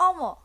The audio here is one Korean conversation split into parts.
어머,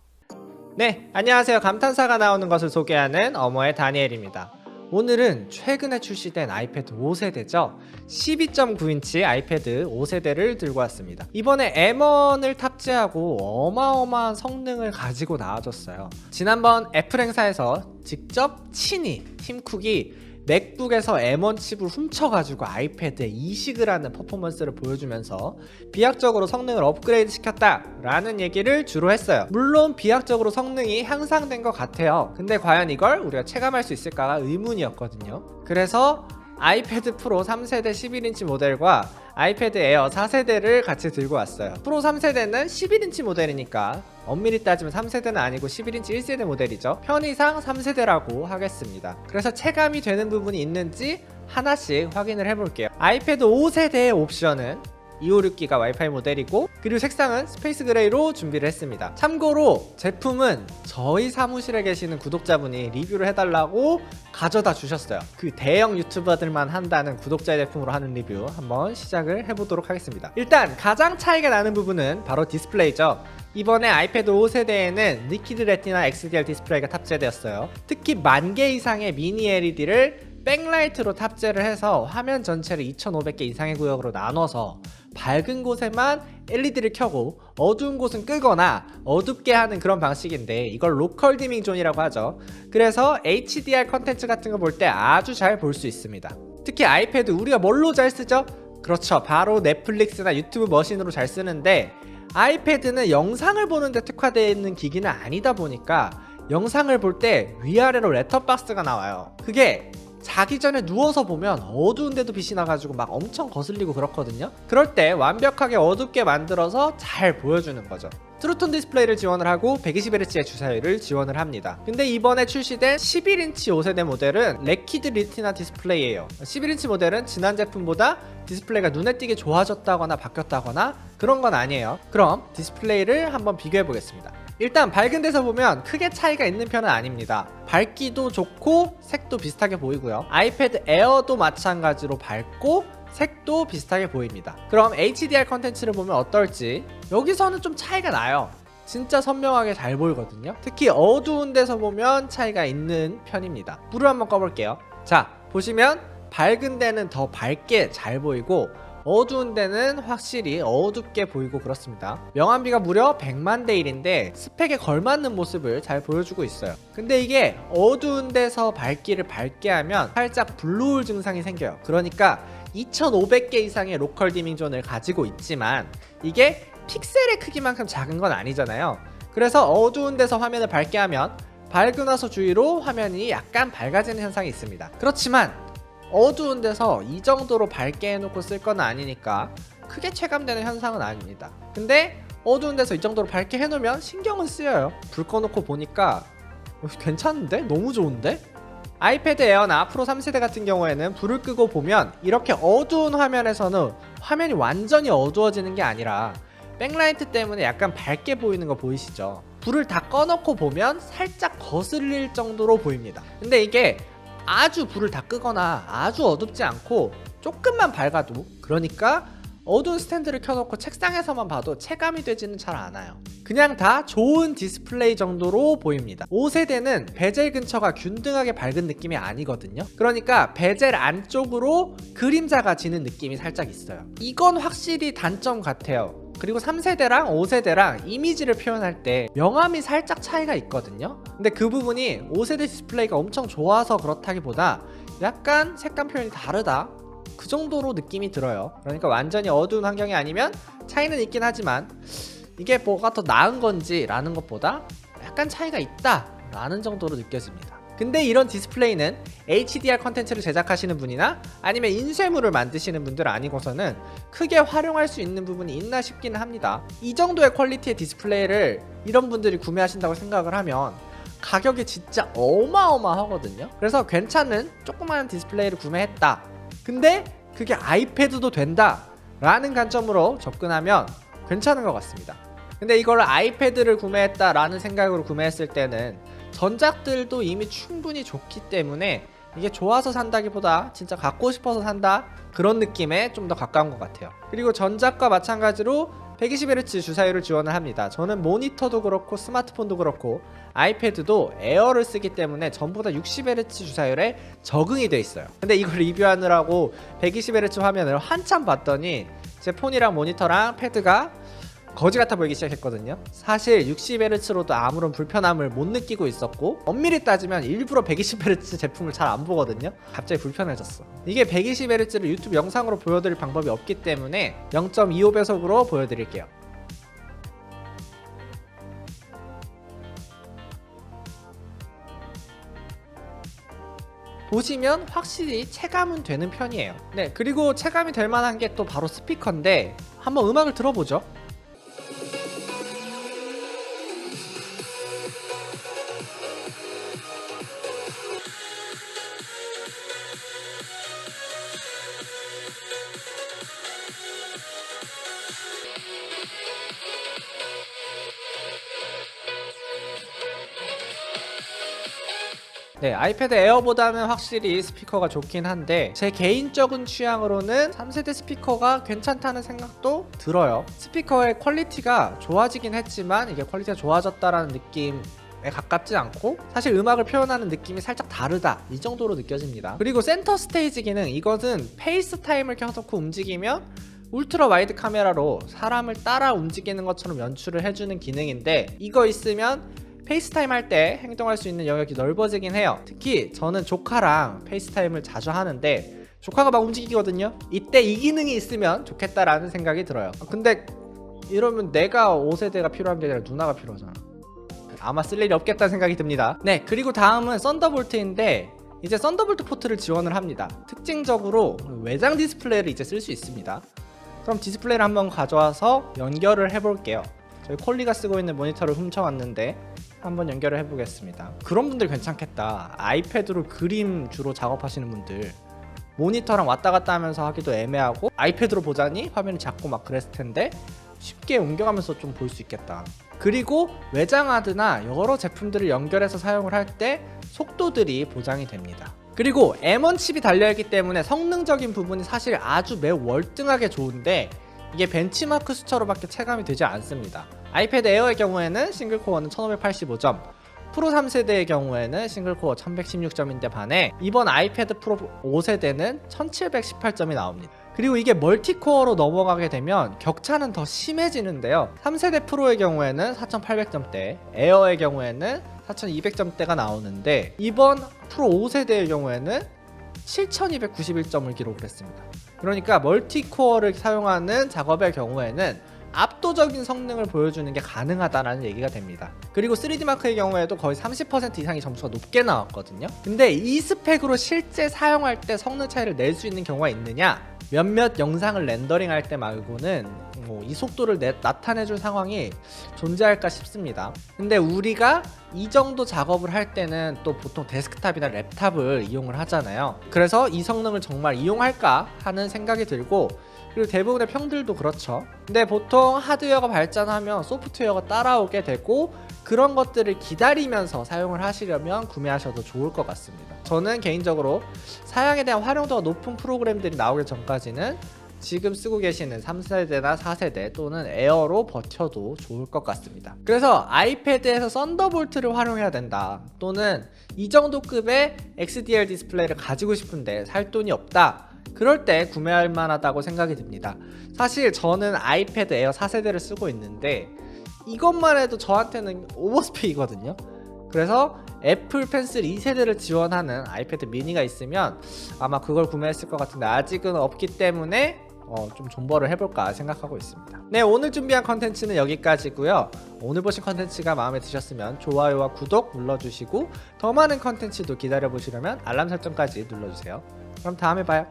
네, 안녕하세요. 감탄사가 나오는 것을 소개하는 어머의 다니엘입니다. 오늘은 최근에 출시된 아이패드 5세대죠. 12.9인치 아이패드 5세대를 들고 왔습니다. 이번에 M1을 탑재하고 어마어마한 성능을 가지고 나와줬어요. 지난번 애플 행사에서 직접 친히 팀쿡이 맥북에서 M1 칩을 훔쳐가지고 아이패드에 이식을 하는 퍼포먼스를 보여주면서 비약적으로 성능을 업그레이드 시켰다라는 얘기를 주로 했어요. 물론 비약적으로 성능이 향상된 것 같아요. 근데 과연 이걸 우리가 체감할 수 있을까가 의문이었거든요. 그래서 아이패드 프로 3세대 11인치 모델과 아이패드 에어 4세대를 같이 들고 왔어요. 프로 3세대는 11인치 모델이니까 엄밀히 따지면 3세대는 아니고 11인치 1세대 모델이죠. 편의상 3세대라고 하겠습니다. 그래서 체감이 되는 부분이 있는지 하나씩 확인을 해볼게요. 아이패드 5세대의 옵션은 256기가 와이파이 모델이고, 그리고 색상은 스페이스 그레이로 준비를 했습니다. 참고로 제품은 저희 사무실에 계시는 구독자분이 리뷰를 해달라고 가져다 주셨어요. 그 대형 유튜버들만 한다는 구독자 제품으로 하는 리뷰 한번 시작을 해보도록 하겠습니다. 일단 가장 차이가 나는 부분은 바로 디스플레이죠. 이번에 아이패드 5세대에는 리퀴드 레티나 XDR 디스플레이가 탑재되었어요. 특히 10,000개 이상의 미니 LED를 백라이트로 탑재를 해서 화면 전체를 2500개 이상의 구역으로 나눠서 밝은 곳에만 LED를 켜고 어두운 곳은 끄거나 어둡게 하는 그런 방식인데, 이걸 로컬 디밍 존이라고 하죠. 그래서 HDR 컨텐츠 같은 거 볼 때 아주 잘 볼 수 있습니다. 특히 아이패드 우리가 뭘로 잘 쓰죠? 그렇죠, 바로 넷플릭스나 유튜브 머신으로 잘 쓰는데, 아이패드는 영상을 보는 데 특화되어 있는 기기는 아니다 보니까 영상을 볼 때 위아래로 렛터박스가 나와요. 그게 자기 전에 누워서 보면 어두운데도 빛이 나가지고 막 엄청 거슬리고 그렇거든요. 그럴 때 완벽하게 어둡게 만들어서 잘 보여주는 거죠. 트루톤 디스플레이를 지원을 하고 120Hz의 주사율을 지원을 합니다. 근데 이번에 출시된 11인치 5세대 모델은 레퀴드 리티나 디스플레이예요. 11인치 모델은 지난 제품보다 디스플레이가 눈에 띄게 좋아졌다거나 바뀌었다거나 그런 건 아니에요. 그럼 디스플레이를 한번 비교해 보겠습니다. 일단 밝은 데서 보면 크게 차이가 있는 편은 아닙니다. 밝기도 좋고 색도 비슷하게 보이고요. 아이패드 에어도 마찬가지로 밝고 색도 비슷하게 보입니다. 그럼 HDR 컨텐츠를 보면 어떨지? 여기서는 좀 차이가 나요. 진짜 선명하게 잘 보이거든요. 특히 어두운 데서 보면 차이가 있는 편입니다. 불을 한번 꺼볼게요. 자, 보시면 밝은 데는 더 밝게 잘 보이고 어두운 데는 확실히 어둡게 보이고 그렇습니다. 명암비가 무려 100만 대 1인데 스펙에 걸맞는 모습을 잘 보여주고 있어요. 근데 이게 어두운 데서 밝기를 밝게 하면 살짝 블루홀 증상이 생겨요. 그러니까 2500개 이상의 로컬 디밍 존을 가지고 있지만 이게 픽셀의 크기만큼 작은 건 아니잖아요. 그래서 어두운 데서 화면을 밝게 하면 밝고 나서 주위로 화면이 약간 밝아지는 현상이 있습니다. 그렇지만 어두운 데서 이 정도로 밝게 해놓고 쓸 건 아니니까 크게 체감되는 현상은 아닙니다. 근데 어두운 데서 이 정도로 밝게 해놓으면 신경은 쓰여요. 불 꺼놓고 보니까 괜찮은데? 너무 좋은데? 아이패드 에어나 프로 3세대 같은 경우에는 불을 끄고 보면 이렇게 어두운 화면에서는 화면이 완전히 어두워지는 게 아니라 백라이트 때문에 약간 밝게 보이는 거 보이시죠? 불을 다 꺼놓고 보면 살짝 거슬릴 정도로 보입니다. 근데 이게 아주 불을 다 끄거나 아주 어둡지 않고 조금만 밝아도, 그러니까 어두운 스탠드를 켜놓고 책상에서만 봐도 체감이 되지는 잘 않아요. 그냥 다 좋은 디스플레이 정도로 보입니다. 5세대는 베젤 근처가 균등하게 밝은 느낌이 아니거든요. 그러니까 베젤 안쪽으로 그림자가 지는 느낌이 살짝 있어요. 이건 확실히 단점 같아요. 그리고 3세대랑 5세대랑 이미지를 표현할 때 명암이 살짝 차이가 있거든요. 근데 그 부분이 5세대 디스플레이가 엄청 좋아서 그렇다기보다 약간 색감 표현이 다르다, 그 정도로 느낌이 들어요. 그러니까 완전히 어두운 환경이 아니면 차이는 있긴 하지만 이게 뭐가 더 나은 건지 라는 것보다 약간 차이가 있다 라는 정도로 느껴집니다. 근데 이런 디스플레이는 HDR 컨텐츠를 제작하시는 분이나 아니면 인쇄물을 만드시는 분들 아니고서는 크게 활용할 수 있는 부분이 있나 싶기는 합니다. 이 정도의 퀄리티의 디스플레이를 이런 분들이 구매하신다고 생각을 하면 가격이 진짜 어마어마하거든요. 그래서 괜찮은 조그마한 디스플레이를 구매했다, 근데 그게 아이패드도 된다 라는 관점으로 접근하면 괜찮은 것 같습니다. 근데 이걸 아이패드를 구매했다라는 생각으로 구매했을 때는 전작들도 이미 충분히 좋기 때문에 이게 좋아서 산다기보다 진짜 갖고 싶어서 산다, 그런 느낌에 좀 더 가까운 것 같아요. 그리고 전작과 마찬가지로 120Hz 주사율을 지원을 합니다. 저는 모니터도 그렇고 스마트폰도 그렇고 아이패드도 에어를 쓰기 때문에 전부 다 60Hz 주사율에 적응이 돼 있어요. 근데 이걸 리뷰하느라고 120Hz 화면을 한참 봤더니 제 폰이랑 모니터랑 패드가 거지 같아 보이기 시작했거든요. 사실 60Hz로도 아무런 불편함을 못 느끼고 있었고 엄밀히 따지면 일부러 120Hz 제품을 잘 안 보거든요. 갑자기 불편해졌어. 이게 120Hz를 유튜브 영상으로 보여드릴 방법이 없기 때문에 0.25배속으로 보여드릴게요. 보시면 확실히 체감은 되는 편이에요. 네, 그리고 체감이 될 만한 게 또 바로 스피커인데 한번 음악을 들어보죠. 네, 아이패드 에어보다는 확실히 스피커가 좋긴 한데 제 개인적인 취향으로는 3세대 스피커가 괜찮다는 생각도 들어요. 스피커의 퀄리티가 좋아지긴 했지만 이게 퀄리티가 좋아졌다라는 느낌에 가깝지 않고 사실 음악을 표현하는 느낌이 살짝 다르다 이 정도로 느껴집니다. 그리고 센터 스테이지 기능, 이것은 페이스타임을 켜놓고 움직이면 울트라 와이드 카메라로 사람을 따라 움직이는 것처럼 연출을 해주는 기능인데 이거 있으면 페이스타임 할 때 행동할 수 있는 영역이 넓어지긴 해요. 특히 저는 조카랑 페이스타임을 자주 하는데 조카가 막 움직이거든요. 이때 이 기능이 있으면 좋겠다라는 생각이 들어요. 근데 이러면 내가 5세대가 필요한 게 아니라 누나가 필요하잖아. 아마 쓸 일이 없겠다는 생각이 듭니다. 네, 그리고 다음은 썬더볼트인데 이제 썬더볼트 포트를 지원을 합니다. 특징적으로 외장 디스플레이를 이제 쓸 수 있습니다. 그럼 디스플레이를 한번 가져와서 연결을 해볼게요. 저희 콜리가 쓰고 있는 모니터를 훔쳐왔는데 한번 연결을 해보겠습니다. 그런 분들 괜찮겠다. 아이패드로 그림 주로 작업하시는 분들 모니터랑 왔다 갔다 하면서 하기도 애매하고 아이패드로 보자니 화면이 작고 막 그랬을 텐데 쉽게 옮겨가면서 좀 볼 수 있겠다. 그리고 외장하드나 여러 제품들을 연결해서 사용을 할 때 속도들이 보장이 됩니다. 그리고 M1 칩이 달려있기 때문에 성능적인 부분이 사실 아주 매우 월등하게 좋은데 이게 벤치마크 수치로밖에 체감이 되지 않습니다. 아이패드 에어의 경우에는 싱글코어는 1585점, 프로 3세대의 경우에는 싱글코어 1116점인데 반해 이번 아이패드 프로 5세대는 1718점이 나옵니다. 그리고 이게 멀티코어로 넘어가게 되면 격차는 더 심해지는데요. 3세대 프로의 경우에는 4800점대, 에어의 경우에는 4200점대가 나오는데 이번 프로 5세대의 경우에는 7291점을 기록을 했습니다. 그러니까 멀티코어를 사용하는 작업의 경우에는 압도적인 성능을 보여주는 게 가능하다라는 얘기가 됩니다. 그리고 3D마크의 경우에도 거의 30% 이상의 점수가 높게 나왔거든요. 근데 이 스펙으로 실제 사용할 때 성능 차이를 낼 수 있는 경우가 있느냐? 몇몇 영상을 렌더링할 때 말고는 이 속도를 나타내줄 상황이 존재할까 싶습니다. 근데 우리가 이 정도 작업을 할 때는 또 보통 데스크탑이나 랩탑을 이용을 하잖아요. 그래서 이 성능을 정말 이용할까 하는 생각이 들고 그리고 대부분의 평들도 그렇죠. 근데 보통 하드웨어가 발전하면 소프트웨어가 따라오게 되고 그런 것들을 기다리면서 사용을 하시려면 구매하셔도 좋을 것 같습니다. 저는 개인적으로 사양에 대한 활용도가 높은 프로그램들이 나오기 전까지는 지금 쓰고 계시는 3세대나 4세대 또는 에어로 버텨도 좋을 것 같습니다. 그래서 아이패드에서 썬더볼트를 활용해야 된다 또는 이 정도 급의 XDR 디스플레이를 가지고 싶은데 살 돈이 없다, 그럴 때 구매할 만하다고 생각이 듭니다. 사실 저는 아이패드 에어 4세대를 쓰고 있는데 이것만 해도 저한테는 오버스펙이거든요. 그래서 애플 펜슬 2세대를 지원하는 아이패드 미니가 있으면 아마 그걸 구매했을 것 같은데 아직은 없기 때문에 좀 존버를 해볼까 생각하고 있습니다. 네, 오늘 준비한 컨텐츠는 여기까지고요. 오늘 보신 컨텐츠가 마음에 드셨으면 좋아요와 구독 눌러주시고 더 많은 컨텐츠도 기다려보시려면 알람 설정까지 눌러주세요. 그럼 다음에 봐요.